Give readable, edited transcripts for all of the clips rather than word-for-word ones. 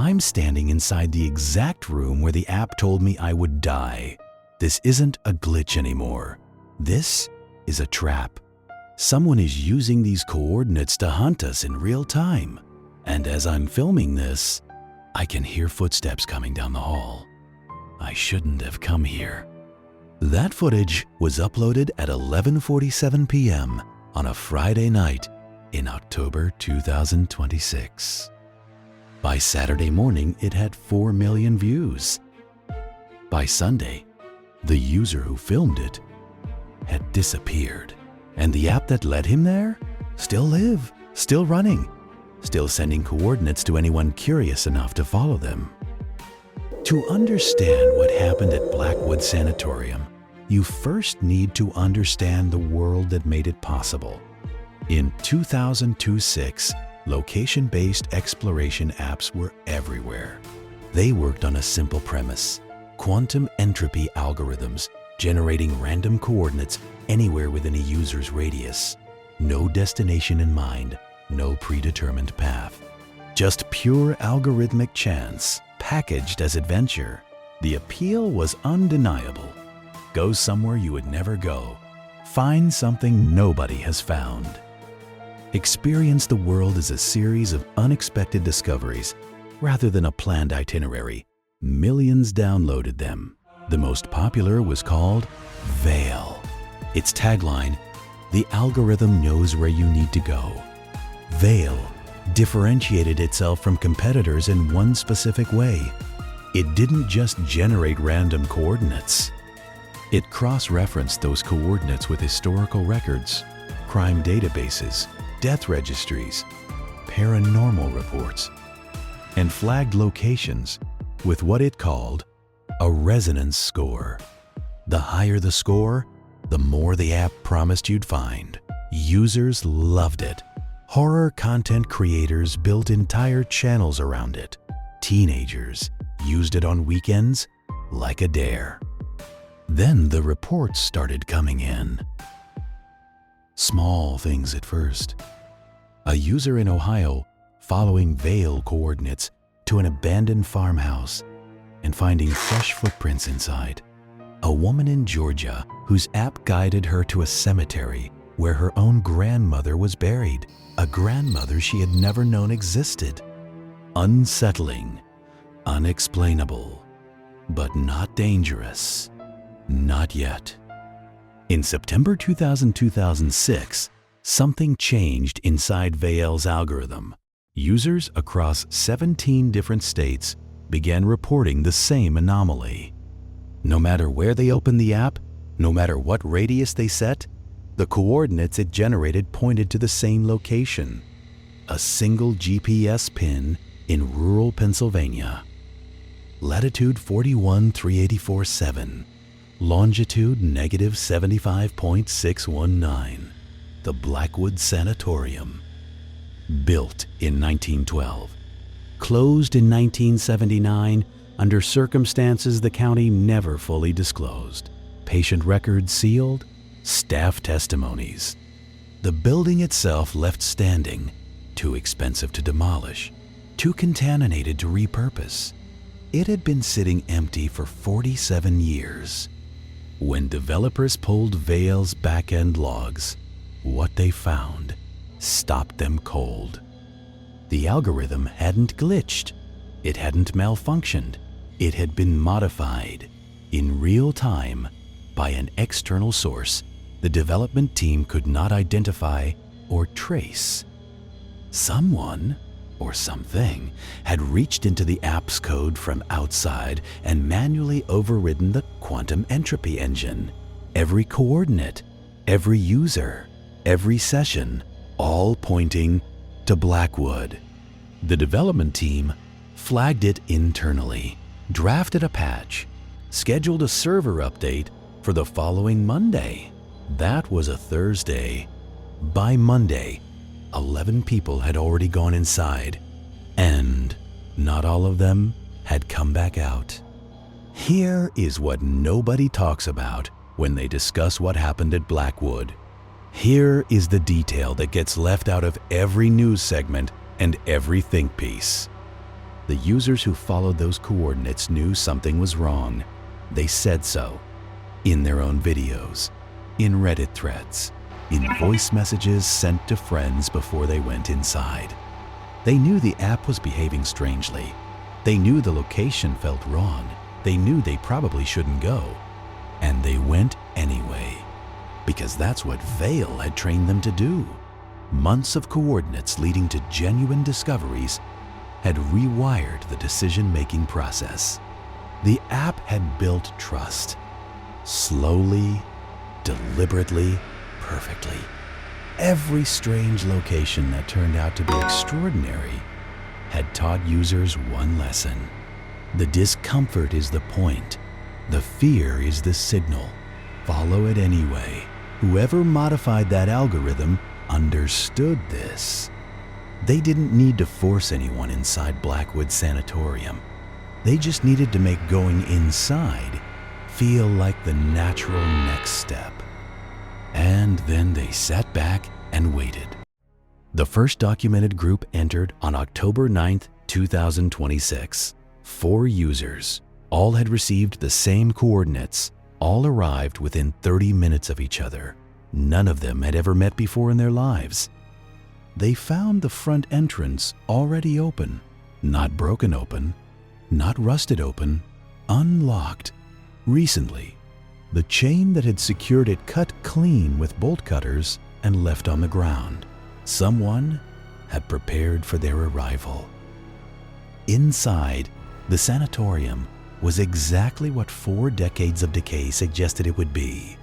I'm standing inside the exact room where the app told me I would die. This isn't a glitch anymore. This is a trap. Someone is using these coordinates to hunt us in real time. And as I'm filming this, I can hear footsteps coming down the hall. I shouldn't have come here. That footage was uploaded at 11:47 p.m. on a Friday night in October 2026. By Saturday morning, it had 4 million views. By Sunday, the user who filmed it had disappeared, and the app that led him there still live, still running, still sending coordinates to anyone curious enough to follow them. To understand what happened at Blackwood Sanatorium, you first need to understand the world that made it possible. In 2002-06, location-based exploration apps were everywhere. They worked on a simple premise: quantum entropy algorithms generating random coordinates anywhere within a user's radius. No destination in mind, no predetermined path. Just pure algorithmic chance, packaged as adventure. The appeal was undeniable. Go somewhere you would never go. Find something nobody has found. Experience the world as a series of unexpected discoveries rather than a planned itinerary. Millions downloaded them. The most popular was called Veil. Its tagline, "The algorithm knows where you need to go." Veil differentiated itself from competitors in one specific way. It didn't just generate random coordinates. It cross-referenced those coordinates with historical records, crime databases, death registries, paranormal reports, and flagged locations with what it called a resonance score. The higher the score, the more the app promised you'd find. Users loved it. Horror content creators built entire channels around it. Teenagers used it on weekends like a dare. Then the reports started coming in. Small things at first. A user in Ohio following Veil coordinates to an abandoned farmhouse and finding fresh footprints inside. A woman in Georgia whose app guided her to a cemetery where her own grandmother was buried, a grandmother she had never known existed. Unsettling, unexplainable, but not dangerous. Not yet. In September 2006, something changed inside Veil's algorithm. Users across 17 different states began reporting the same anomaly. No matter where they opened the app, no matter what radius they set, the coordinates it generated pointed to the same location: a single GPS pin in rural Pennsylvania. Latitude 41,384.7, longitude -75.619, the Blackwood Sanatorium. Built in 1912, closed in 1979 under circumstances the county never fully disclosed. Patient records sealed, staff testimonies. The building itself left standing, too expensive to demolish, too contaminated to repurpose. It had been sitting empty for 47 years. When developers pulled Veil's back-end logs, what they found stopped them cold. The algorithm hadn't glitched. It hadn't malfunctioned. It had been modified in real time by an external source the development team could not identify or trace. Someone or something had reached into the app's code from outside and manually overridden the quantum entropy engine. Every coordinate, every user, every session, all pointing to Blackwood. The development team flagged it internally, drafted a patch, scheduled a server update for the following Monday. That was a Thursday. By Monday, 11 people had already gone inside, and not all of them had come back out. Here is what nobody talks about when they discuss what happened at Blackwood. Here is the detail that gets left out of every news segment and every think piece. The users who followed those coordinates knew something was wrong. They said so. In their own videos, in Reddit threads, in voice messages sent to friends before they went inside. They knew the app was behaving strangely. They knew the location felt wrong. They knew they probably shouldn't go. And they went anyway, because that's what Vail had trained them to do. Months of coordinates leading to genuine discoveries had rewired the decision-making process. The app had built trust. Slowly, deliberately, perfectly. Every strange location that turned out to be extraordinary had taught users one lesson. The discomfort is the point. The fear is the signal. Follow it anyway. Whoever modified that algorithm understood this. They didn't need to force anyone inside Blackwood Sanatorium. They just needed to make going inside feel like the natural next step. And then they sat back and waited. The first documented group entered on October 9th, 2026. 4 users. All had received the same coordinates. All arrived within 30 minutes of each other. None of them had ever met before in their lives. They found the front entrance already open, not broken open, not rusted open, unlocked. Recently, the chain that had secured it cut clean with bolt cutters and left on the ground. Someone had prepared for their arrival. Inside, the sanatorium was exactly what 4 decades of decay suggested it would be.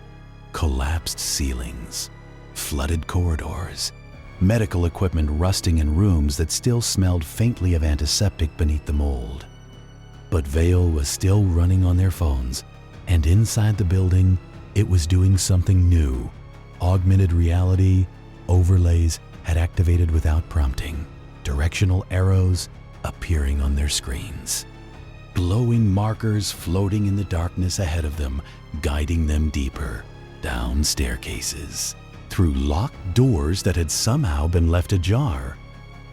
Collapsed ceilings, flooded corridors, medical equipment rusting in rooms that still smelled faintly of antiseptic beneath the mold. But Vail was still running on their phones, and inside the building, it was doing something new. Augmented reality overlays had activated without prompting, directional arrows appearing on their screens. Glowing markers floating in the darkness ahead of them, guiding them deeper, down staircases, through locked doors that had somehow been left ajar,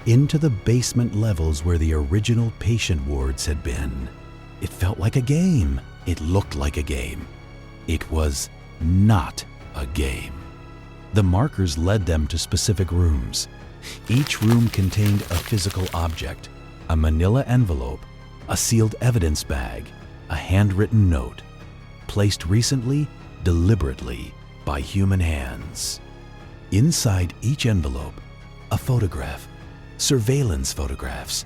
into the basement levels where the original patient wards had been. It felt like a game. It looked like a game. It was not a game. The markers led them to specific rooms. Each room contained a physical object, a manila envelope, a sealed evidence bag, a handwritten note, placed recently, deliberately, by human hands. Inside each envelope, a photograph, surveillance photographs,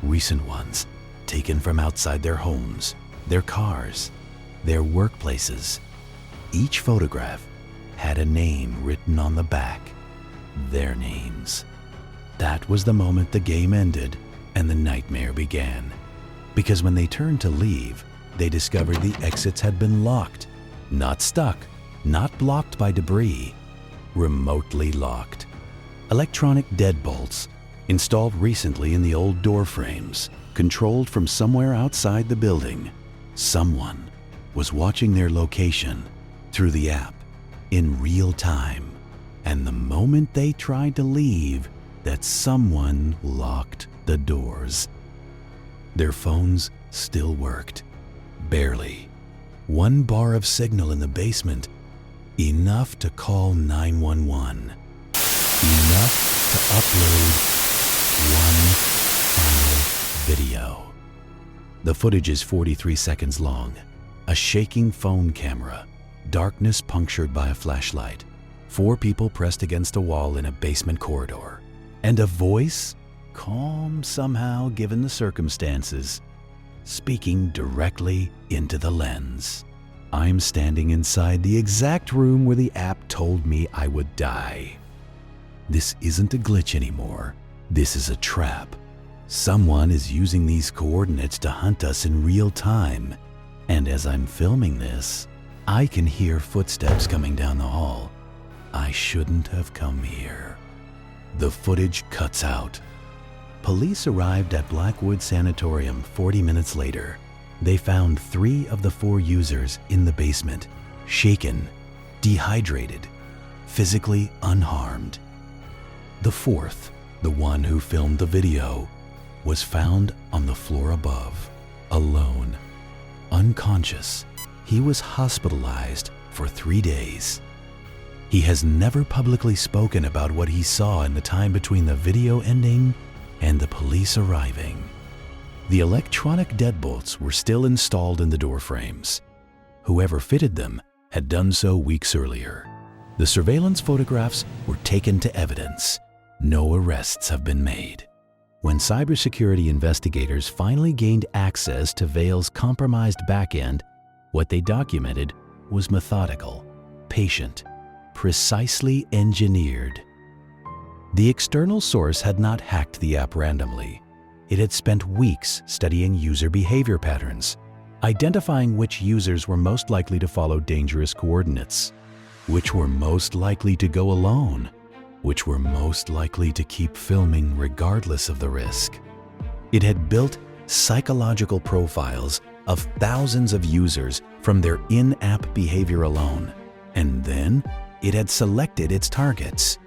recent ones taken from outside their homes, their cars, their workplaces. Each photograph had a name written on the back, their names. That was the moment the game ended and the nightmare began. Because when they turned to leave, they discovered the exits had been locked, not stuck, not blocked by debris, remotely locked. Electronic deadbolts, installed recently in the old door frames, controlled from somewhere outside the building. Someone was watching their location through the app in real time. And the moment they tried to leave, that someone locked the doors. Their phones still worked. Barely. 1 bar of signal in the basement. Enough to call 911. Enough to upload one final video. The footage is 43 seconds long. A shaking phone camera. Darkness punctured by a flashlight. 4 people pressed against a wall in a basement corridor. And a voice, calm somehow given the circumstances, speaking directly into the lens. I'm standing inside the exact room where the app told me I would die. This isn't a glitch anymore. This is a trap. Someone is using these coordinates to hunt us in real time. And as I'm filming this, I can hear footsteps coming down the hall. I shouldn't have come here. The footage cuts out. Police arrived at Blackwood Sanatorium 40 minutes later. They found 3 of the 4 users in the basement, shaken, dehydrated, physically unharmed. The 4th, the one who filmed the video, was found on the floor above, alone, unconscious. He was hospitalized for 3 days. He has never publicly spoken about what he saw in the time between the video ending and the police arriving. The electronic deadbolts were still installed in the door frames. Whoever fitted them had done so weeks earlier. The surveillance photographs were taken to evidence. No arrests have been made. When cybersecurity investigators finally gained access to Vail's compromised backend, what they documented was methodical, patient, precisely engineered. The external source had not hacked the app randomly. It had spent weeks studying user behavior patterns, identifying which users were most likely to follow dangerous coordinates, which were most likely to go alone, which were most likely to keep filming regardless of the risk. It had built psychological profiles of thousands of users from their in-app behavior alone, and then it had selected its targets.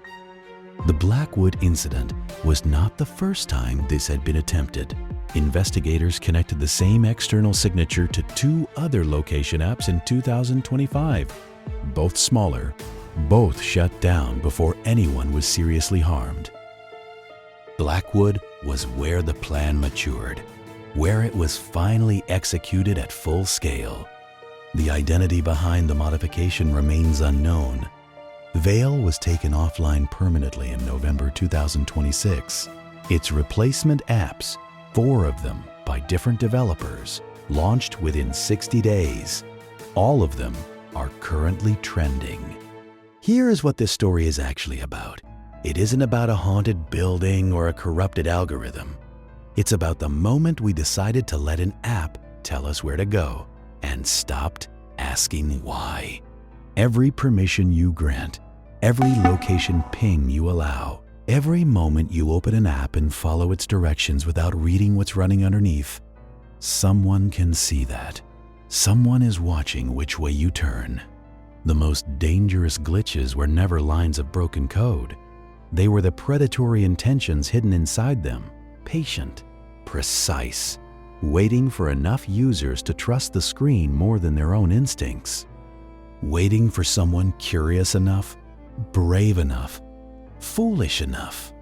The Blackwood incident was not the first time this had been attempted. Investigators connected the same external signature to 2 other location apps in 2025, both smaller, both shut down before anyone was seriously harmed. Blackwood was where the plan matured, where it was finally executed at full scale. The identity behind the modification remains unknown. Vail was taken offline permanently in November 2026. Its replacement apps, 4 of them by different developers, launched within 60 days. All of them are currently trending. Here is what this story is actually about. It isn't about a haunted building or a corrupted algorithm. It's about the moment we decided to let an app tell us where to go and stopped asking why. Every permission you grant, every location ping you allow, every moment you open an app and follow its directions without reading what's running underneath, someone can see that. Someone is watching which way you turn. The most dangerous glitches were never lines of broken code. They were the predatory intentions hidden inside them, patient, precise, waiting for enough users to trust the screen more than their own instincts, waiting for someone curious enough, brave enough, foolish enough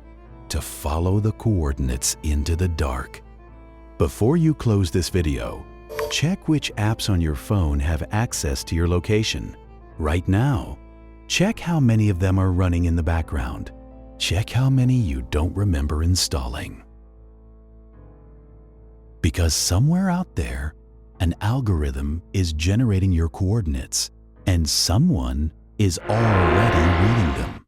to follow the coordinates into the dark. Before you close this video, check which apps on your phone have access to your location. Right now, check how many of them are running in the background. Check how many you don't remember installing. Because somewhere out there, an algorithm is generating your coordinates, and someone is already reading them.